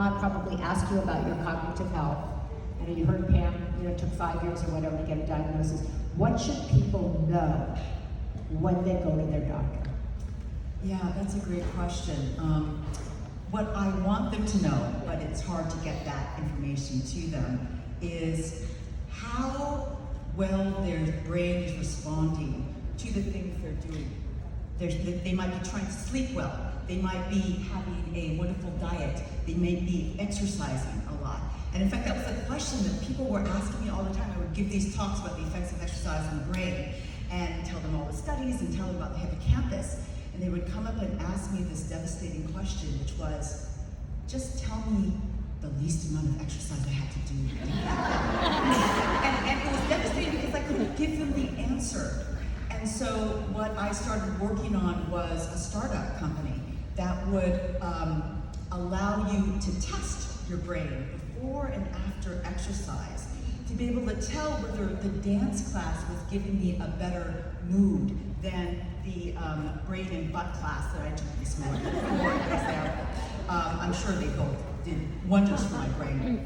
not probably ask you about your cognitive health. I know you heard Pam, it took 5 years or whatever to get a diagnosis. What should people know when they go to their doctor? Yeah, that's a great question. What I want them to know, but it's hard to get that information to them, is how well their brain is responding to the things they're doing. They might be trying to sleep well. They might be having a wonderful diet. They may be exercising a lot. And in fact, that was a question that people were asking me all the time. I would give these talks about the effects of exercise on the brain and tell them all the studies and tell them about the hippocampus. And they would come up and ask me this devastating question, which was, just tell me the least amount of exercise I had to do. and it was devastating because I couldn't give them the answer. And so what I started working on was a startup company that would allow you to test your brain before and after exercise, to be able to tell whether the dance class was giving me a better mood than the brain and butt class that I took this morning before I was there. I'm sure they both did wonders for my brain.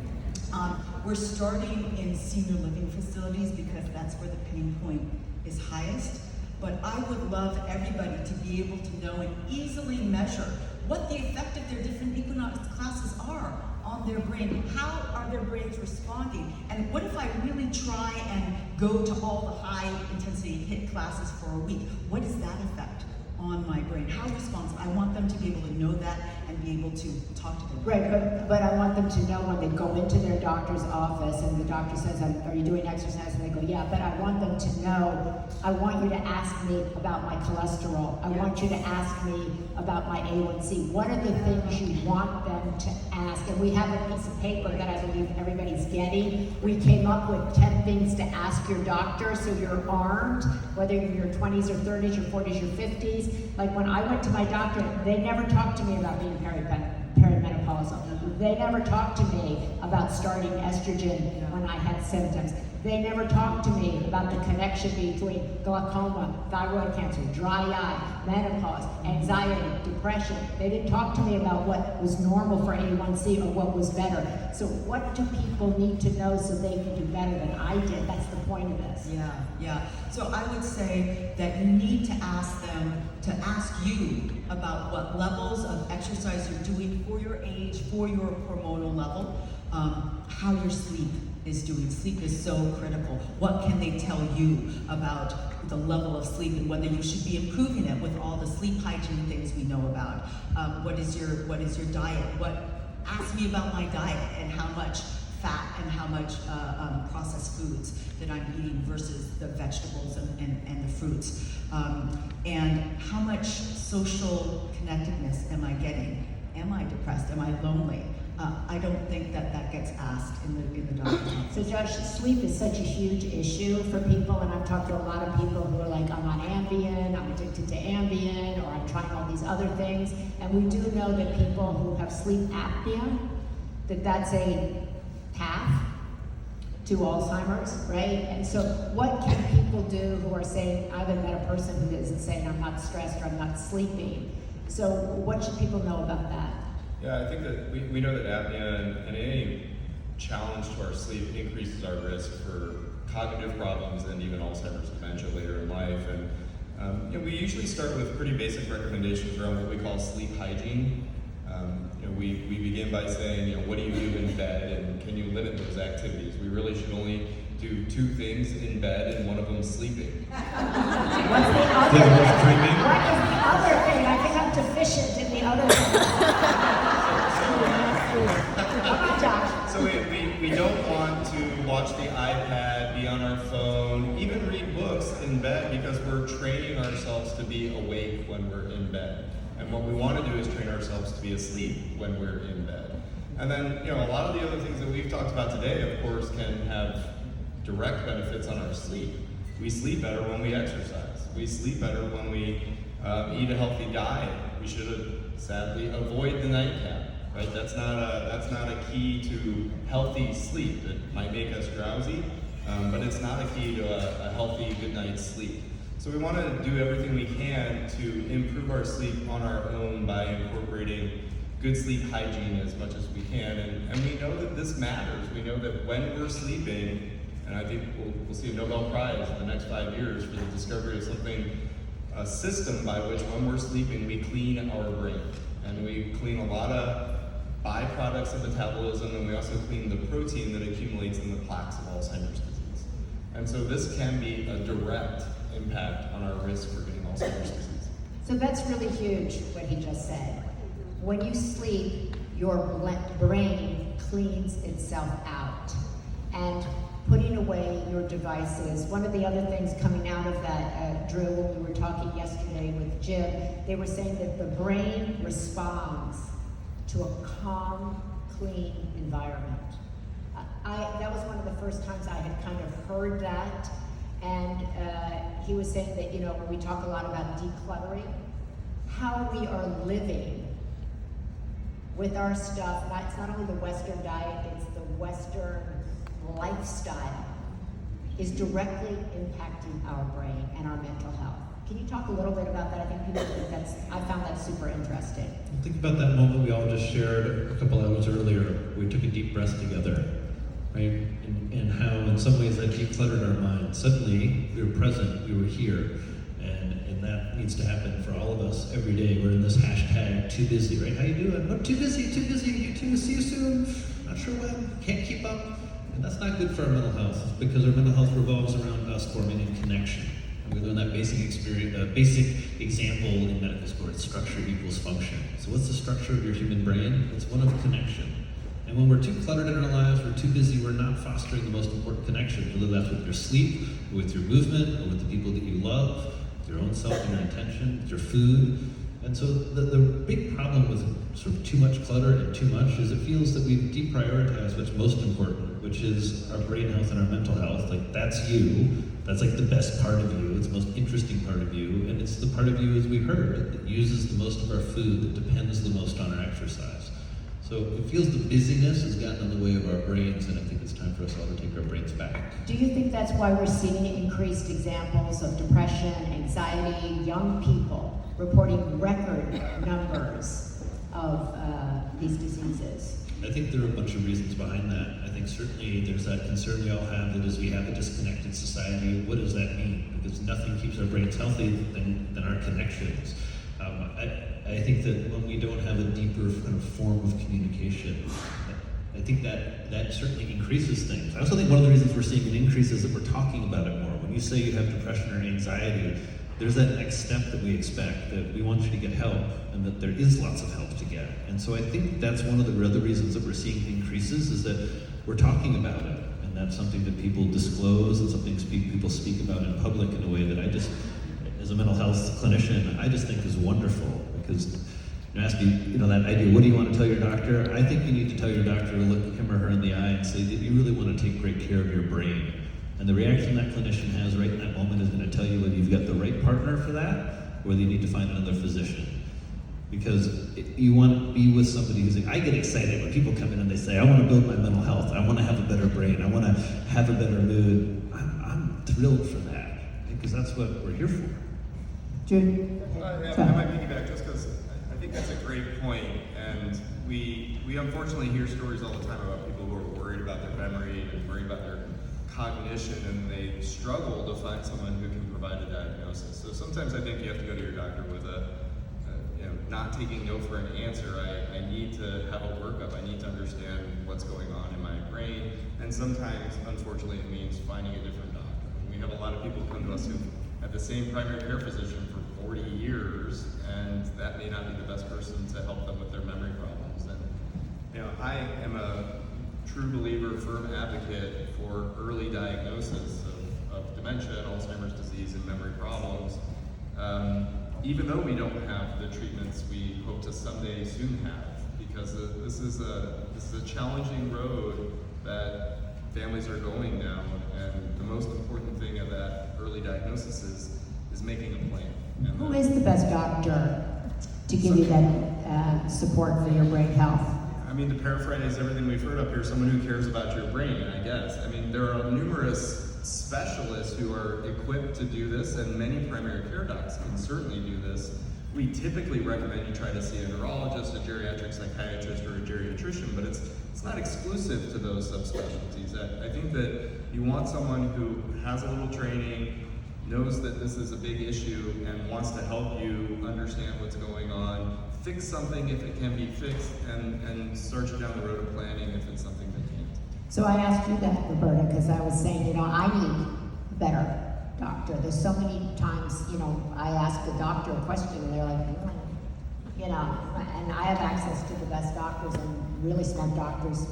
We're starting in senior living facilities because that's where the pain point is highest. But I would love everybody to be able to know and easily measure what the effect of their different equinox classes are on their brain. How are their brains responding? And what if I really try and go to all the high intensity HIIT classes for a week? What is that effect on my brain? How responsive? I want them to be able to know that and be able to talk to them. Right, but I want them to know when they go into their doctor's office and the doctor says, are you doing exercise? And they go, yeah, but I want them to know, I want you to ask me about my cholesterol. I want you to ask me about my A1C. What are the things you want them to ask? And we have a piece of paper that I believe everybody's getting. We came up with 10 things to ask your doctor so you're armed, whether you're in your 20s or 30s, your 40s, your 50s. Like when I went to my doctor, they never talked to me about being perimenopausal. They never talked to me about starting estrogen when I had symptoms. They never talked to me about the connection between glaucoma, thyroid cancer, dry eye, menopause, anxiety, depression. They didn't talk to me about what was normal for A1C or what was better. So what do people need to know so they can do better than I did? That's the point of this. Yeah. So I would say that you need to ask them to ask you about what levels of exercise you're doing for your age, for your hormonal level, how your sleep is doing. Sleep is so critical. What can they tell you about the level of sleep and whether you should be improving it with all the sleep hygiene things we know about? What is your diet? Ask me about my diet and how much fat and how much processed foods that I'm eating versus the vegetables and the fruits. And how much social connectedness am I getting? Am I depressed? Am I lonely? I don't think that gets asked in the doctor's office. So Josh, sleep is such a huge issue for people, and I've talked to a lot of people who are like, I'm on Ambien, I'm addicted to Ambien, or I'm trying all these other things. And we do know that people who have sleep apnea, that's a path to Alzheimer's, right? And so what can people do who are saying, I haven't met a person who isn't saying I'm not stressed or I'm not sleeping. So what should people know about that? Yeah, I think that we know that apnea and any challenge to our sleep increases our risk for cognitive problems and even Alzheimer's dementia later in life. And we usually start with pretty basic recommendations around what we call sleep hygiene. We begin by saying, what do you do in bed, and can you limit those activities? We really should only do 2 things in bed, and one of them sleeping. What's the other thing? What is the other thing? I think I'm deficient in the other thing. Come on, Josh. So we don't want to watch the iPad, be on our phone, even read books in bed, because we're training ourselves to be awake when we're in bed. And what we want to do is train ourselves to be asleep when we're in bed. And then, a lot of the other things that we've talked about today, of course, can have direct benefits on our sleep. We sleep better when we exercise. We sleep better when we eat a healthy diet. We should sadly avoid the nightcap, right? That's not a key to healthy sleep. It might make us drowsy, but it's not a key to a healthy good night's sleep. So we want to do everything we can to improve our sleep on our own by incorporating good sleep hygiene as much as we can. can, and we know that this matters. We know that when we're sleeping, and I think we'll see a Nobel Prize in the next 5 years for the discovery of something, a system by which when we're sleeping, we clean our brain. And we clean a lot of byproducts of metabolism, and we also clean the protein that accumulates in the plaques of Alzheimer's disease. And so this can be a direct impact on our risk for getting Alzheimer's disease. So that's really huge, what he just said. When you sleep, your brain cleans itself out. And putting away your devices. One of the other things coming out of that drill when we were talking yesterday with Jim, they were saying that the brain responds to a calm, clean environment. That was one of the first times I had kind of heard that, and he was saying that, when we talk a lot about decluttering, how we are living with our stuff, it's not only the Western diet, it's the Western lifestyle, is directly impacting our brain and our mental health. Can you talk a little bit about that? I think people think I found that super interesting. Think about that moment we all just shared a couple hours earlier. We took a deep breath together, right? And how in some ways that decluttered our mind. Suddenly we were present, we were here. And that needs to happen for all of us every day. We're in this hashtag too busy, right? How you doing? I'm too busy, you too, see you soon. Not sure when, can't keep up. And that's not good for our mental health, because our mental health revolves around us forming in connection. And we learn that basic example in medical school. It's structure equals function. So what's the structure of your human brain? It's one of connection. And when we're too cluttered in our lives, we're too busy, we're not fostering the most important connections, whether that's with your sleep, or with your movement, or with the people that you love, with your own self and your intention, with your food. And so the big problem with sort of too much clutter and too much is it feels that we've deprioritized what's most important, which is our brain health and our mental health. Like, that's you. That's like the best part of you. It's the most interesting part of you. And it's the part of you, as we heard, that uses the most of our food, that depends the most on our exercise. So it feels the busyness has gotten in the way of our brains, and I think it's time for us all to take our brains back. Do you think that's why we're seeing increased examples of depression, anxiety, young people reporting record numbers of these diseases? I think there are a bunch of reasons behind that. I think certainly there's that concern we all have that as we have a disconnected society, what does that mean? Because nothing keeps our brains healthy than our connections. I think that when we don't have a deeper kind of form of communication, I think that certainly increases things. I also think one of the reasons we're seeing an increase is that we're talking about it more. When you say you have depression or anxiety, there's that next step that we expect, that we want you to get help, and that there is lots of help to get. And so I think that's one of the other reasons that we're seeing increases, is that we're talking about it. And that's something that people disclose, and something people speak about in public in a way that I just, as a mental health clinician, I just think is wonderful. Because you ask me, that idea, what do you want to tell your doctor? I think you need to tell your doctor to look him or her in the eye and say that you really want to take great care of your brain. And the reaction that clinician has right in that moment is going to tell you whether you've got the right partner for that, or whether you need to find another physician. Because you want to be with somebody who's like, I get excited when people come in and they say, I want to build my mental health, I want to have a better brain, I want to have a better mood. I'm thrilled for that, because that's what we're here for. Jude? I might piggyback just because I think that's a great point, and we unfortunately hear stories all the time about people who are worried about their memory and worried about their cognition, and they struggle to find someone who can provide a diagnosis. So sometimes I think you have to go to your doctor with not taking no for an answer. I need to have a workup. I need to understand what's going on in my brain, and sometimes, unfortunately, it means finding a different doctor. We have a lot of people who come to us who have the same primary care physician for 40 years, and that may not be the best person to help them with their memory problems. And I am a true believer, firm advocate for early diagnosis of dementia, Alzheimer's disease, and memory problems. Even though we don't have the treatments we hope to someday soon have, because this is a challenging road that families are going down, and the most important thing of that early diagnosis is making a plan. And who is the best doctor to give you that support for your brain health? I mean, to paraphrase everything we've heard up here, someone who cares about your brain, I guess. I mean, there are numerous specialists who are equipped to do this, and many primary care docs can certainly do this we typically recommend you try to see a neurologist, a geriatric psychiatrist, or a geriatrician, but it's not exclusive to those subspecialties. I think that you want someone who has a little training, knows that this is a big issue, and wants to help you understand what's going on, fix something if it can be fixed, and start you down the road of planning if it's something that can't. So I asked you that, Roberta, because I was saying, you know, I need a better doctor. There's so many times, you know, I ask the doctor a question and they're like, you know, and I have access to the best doctors and really smart doctors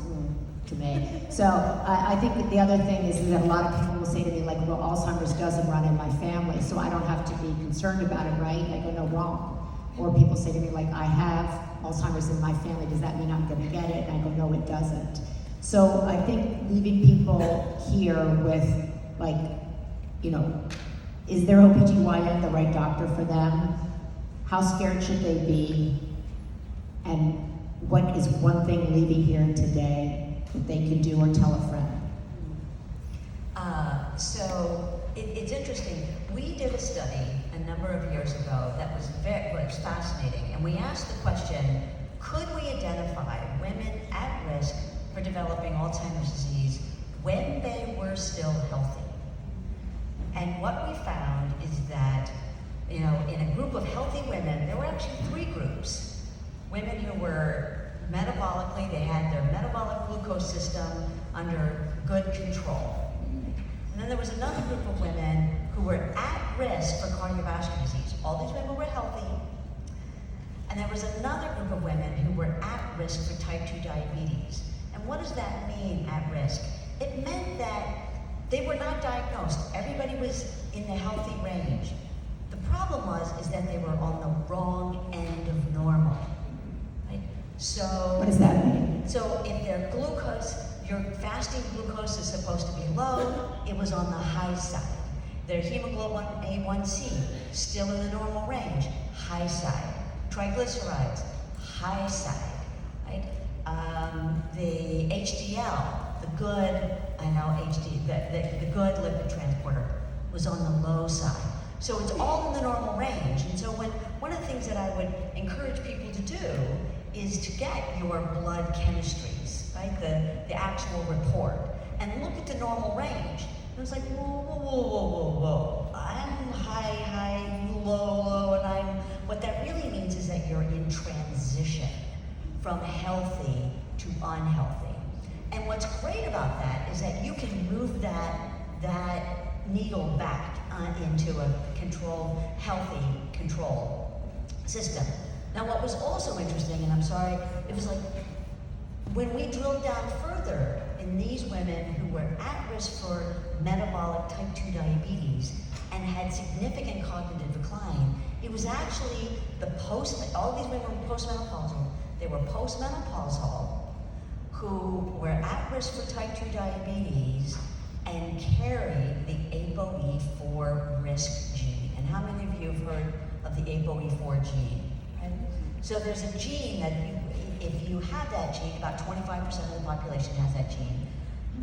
to me. So I think that the other thing is that a lot of people will say to me, like, well, Alzheimer's doesn't run in my family, so I don't have to be concerned about it, right? I go, no, wrong. Or people say to me, like, I have Alzheimer's in my family, does that mean I'm gonna get it? And I go, no, it doesn't. So I think leaving people here with, like, you know, is their OBGYN the right doctor for them? How scared should they be? And what is one thing leaving here today that they can do or tell a friend? So it's interesting. We did a study a number of years ago that was was fascinating, and we asked the question, could we identify women at risk for developing Alzheimer's disease when they were still healthy? And what we found is that, you know, in a group of healthy women, there were actually 3 groups. Women who were metabolically, they had their metabolic glucose system under good control. And then there was another group of women who were at risk for cardiovascular disease. All these women were healthy. And there was another group of women who were at risk for type 2 diabetes. And what does that mean, at risk? It meant that they were not diagnosed. Everybody was in the healthy range. The problem is that they were on the wrong end of normal. Right? So What does that mean? So if their glucose, your fasting glucose is supposed to be low, it was on the high side. Their hemoglobin A1C, still in the normal range, high side. Triglycerides, high side. Right? The HDL, the good, the good lipid transporter, was on the low side. So it's all in the normal range. And so one of the things that I would encourage people to do is to get your blood chemistries, right? The actual report, and look at the normal range. And it's like, whoa. I'm high, low, and what that really means is that you're in transition from healthy to unhealthy. And what's great about that is that you can move that needle back into a healthy control system. Now, what was also interesting, and I'm sorry, it was like, when we drilled down further in these women who were at risk for metabolic type 2 diabetes and had significant cognitive decline, it was actually all these women were postmenopausal. They were postmenopausal who were at risk for type 2 diabetes and carried the ApoE4 risk gene. And how many of you have heard of the ApoE4 gene? Right? So there's a gene that if you have that gene, about 25% of the population has that gene,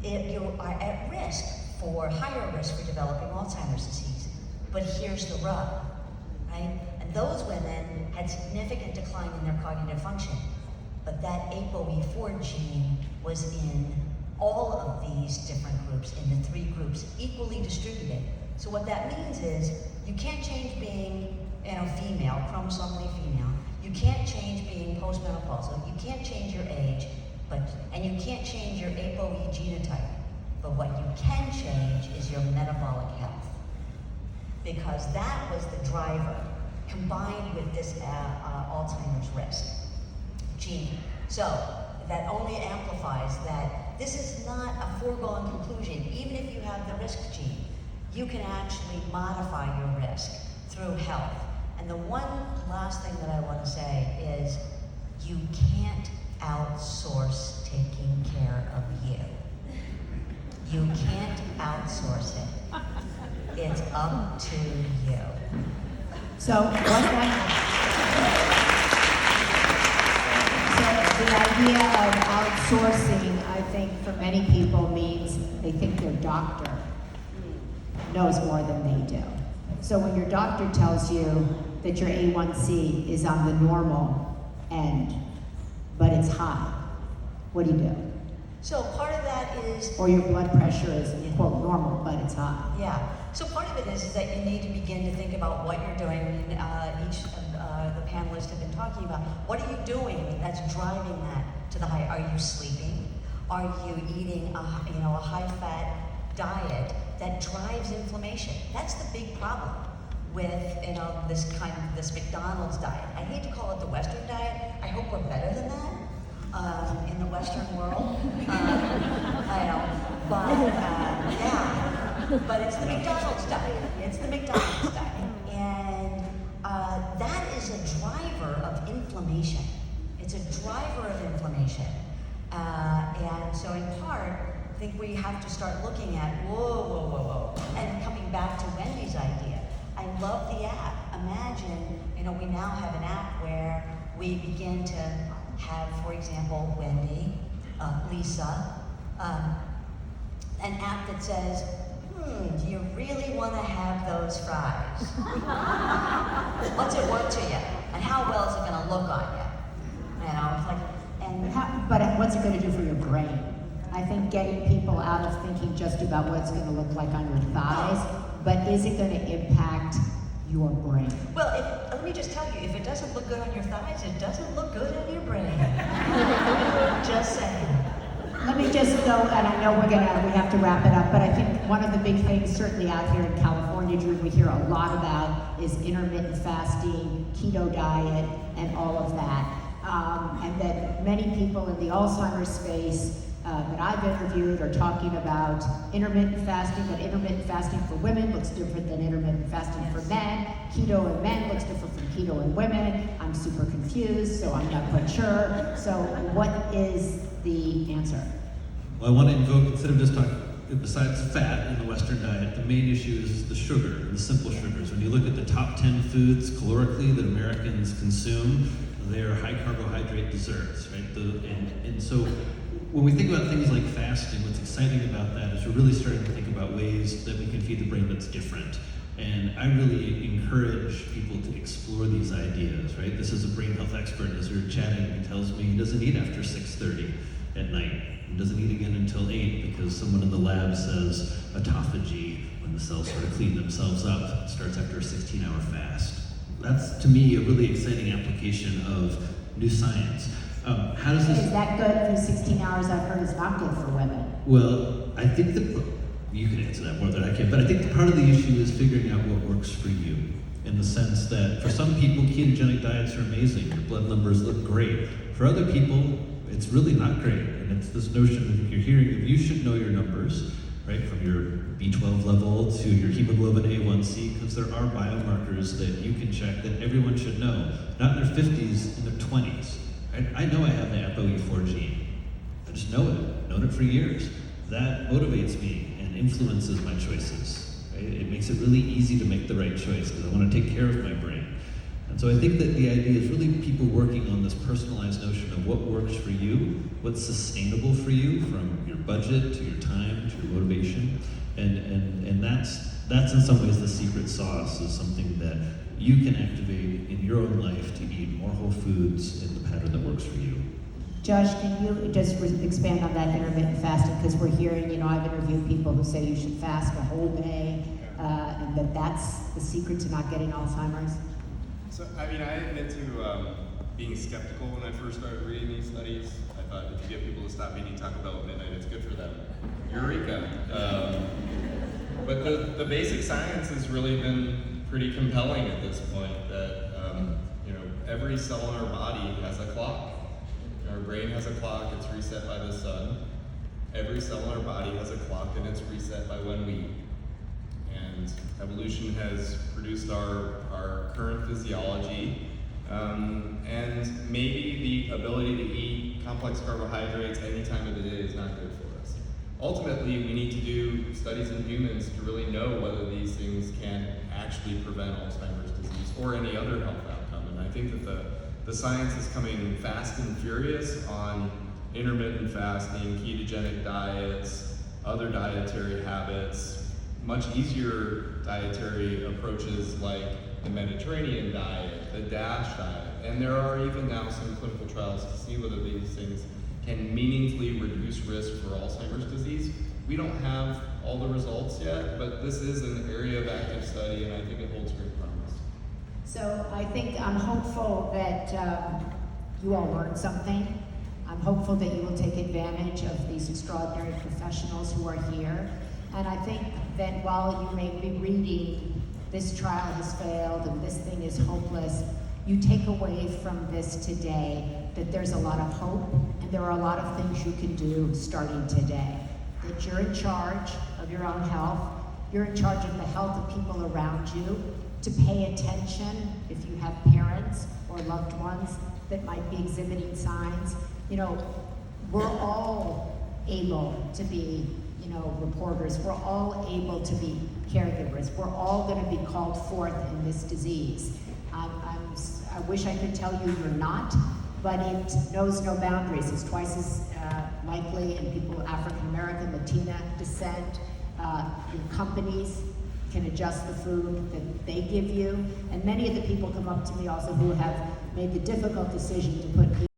you are at risk higher risk for developing Alzheimer's disease. But here's the rub, right? And those women had significant decline in their cognitive function. But that ApoE4 gene was in all of these different groups, in the 3 groups, equally distributed. So what that means is, you can't change being, female, chromosomally female. You can't change being postmenopausal. You can't change your age, and you can't change your ApoE genotype. But what you can change is your metabolic health, because that was the driver, combined with this Alzheimer's risk gene. So that only amplifies that this is not a foregone conclusion. Even if you have the risk gene, you can actually modify your risk through health. And the one last thing that I want to say is, you can't outsource taking care of you. You can't outsource it. It's up to you. So the idea of outsourcing, I think, for many people means they think their doctor knows more than they do. So when your doctor tells you, that your A1C is on the normal end, but it's high? What do you do? So part of that is, Or your blood pressure is, quote, normal, but it's high. yeah. So part of it is that you need to begin to think about what you're doing. And each of the panelists have been talking about what are you doing that's driving that to the high. Are you sleeping? Are you eating a high-fat diet that drives inflammation? That's the big problem with this McDonald's diet. I hate to call it the Western diet. I hope we're better than that. In the Western world, I know, but yeah, but it's the McDonald's diet. It's the McDonald's diet, and that is a driver of inflammation. It's a driver of inflammation, and so in part, I think we have to start looking at whoa, and coming back to Wendy's idea. I love the app. Imagine, we now have an app where we begin to have, for example, Wendy, Lisa, an app that says, do you really want to have those fries? What's it worth to you? And how well is it going to look on you? It's like, But what's it going to do for your brain? I think getting people out of thinking just about what it's going to look like on your thighs, but is it going to impact your brain? Well, let me just tell you, if it doesn't look good on your thighs, it doesn't look good on your brain. Just saying. Let me just go, and I know we have to wrap it up, but I think one of the big things, certainly out here in California, Drew, we hear a lot about is intermittent fasting, keto diet, and all of that. And that many people in the Alzheimer's space that I've interviewed are talking about intermittent fasting, but intermittent fasting for women looks different than intermittent fasting for men. Keto in men looks different from keto in women. I'm super confused, so I'm not quite sure. So what is the answer? Well, I want to invoke, instead of just talking, besides fat in the Western diet, the main issue is the sugar, the simple sugars. When you look at the top 10 foods calorically that Americans consume, they're high carbohydrate desserts, right? And so when we think about things like fasting, what's exciting about that is we're really starting to think about ways that we can feed the brain that's different. And I really encourage people to explore these ideas, right? This is a brain health expert. As we were chatting, he tells me he doesn't eat after 6:30 at night. He doesn't eat again until 8 because someone in the lab says autophagy, when the cells sort of clean themselves up, starts after a 16-hour fast. That's, to me, a really exciting application of new science. How does this... Is that good for 16 hours? I've heard is not good for women. Well, I think you can answer that more than I can, but I think the part of the issue is figuring out what works for you, in the sense that for some people, ketogenic diets are amazing. Your blood numbers look great. For other people, it's really not great. And it's this notion that you're hearing that you should know your numbers, right, from your B12 level to your hemoglobin A1C, because there are biomarkers that you can check that everyone should know, not in their 50s, in their 20s. I know I have the ApoE4 gene. I just know it, known it for years. That motivates me and influences my choices. Right? It makes it really easy to make the right choice because I want to take care of my brain. And so I think that the idea is really people working on this personalized notion of what works for you, what's sustainable for you, from your budget to your time to your motivation. And that's in some ways the secret sauce, is something that you can activate in your own life to eat more whole foods in the pattern that works for you. Josh, can you just expand on that intermittent fasting? Because we're hearing, I've interviewed people who say you should fast a whole day, and that's the secret to not getting Alzheimer's. So, I admit to being skeptical when I first started reading these studies. I thought if you get people to stop eating Taco Bell at midnight, it's good for them. Eureka. But the basic science has really been pretty compelling at this point, that every cell in our body has a clock. Our brain has a clock, it's reset by the sun. Every cell in our body has a clock, and it's reset by when we eat. And evolution has produced our current physiology, and maybe the ability to eat complex carbohydrates any time of the day is not good for us. Ultimately, we need to do studies in humans to really know whether these things can actually prevent Alzheimer's disease or any other health outcome. And I think that the science is coming fast and furious on intermittent fasting, ketogenic diets, other dietary habits, much easier dietary approaches like the Mediterranean diet, the DASH diet, and there are even now some clinical trials to see whether these things can meaningfully reduce risk for Alzheimer's disease. We don't have all the results yet, but this is an area of active study, and I think it holds great promise. So I think I'm hopeful that you all learned something. I'm hopeful that you will take advantage of these extraordinary professionals who are here. And I think that while you may be reading, this trial has failed and this thing is hopeless, you take away from this today that there's a lot of hope and there are a lot of things you can do starting today. That you're in charge of your own health, you're in charge of the health of people around you, to pay attention if you have parents or loved ones that might be exhibiting signs. You know, we're all able to be, reporters. We're all able to be caregivers. We're all going to be called forth in this disease. I wish I could tell you you're not, but it knows no boundaries. It's twice as likely in people of African American, Latina descent. Your companies can adjust the food that they give you. And many of the people come up to me also who have made the difficult decision to put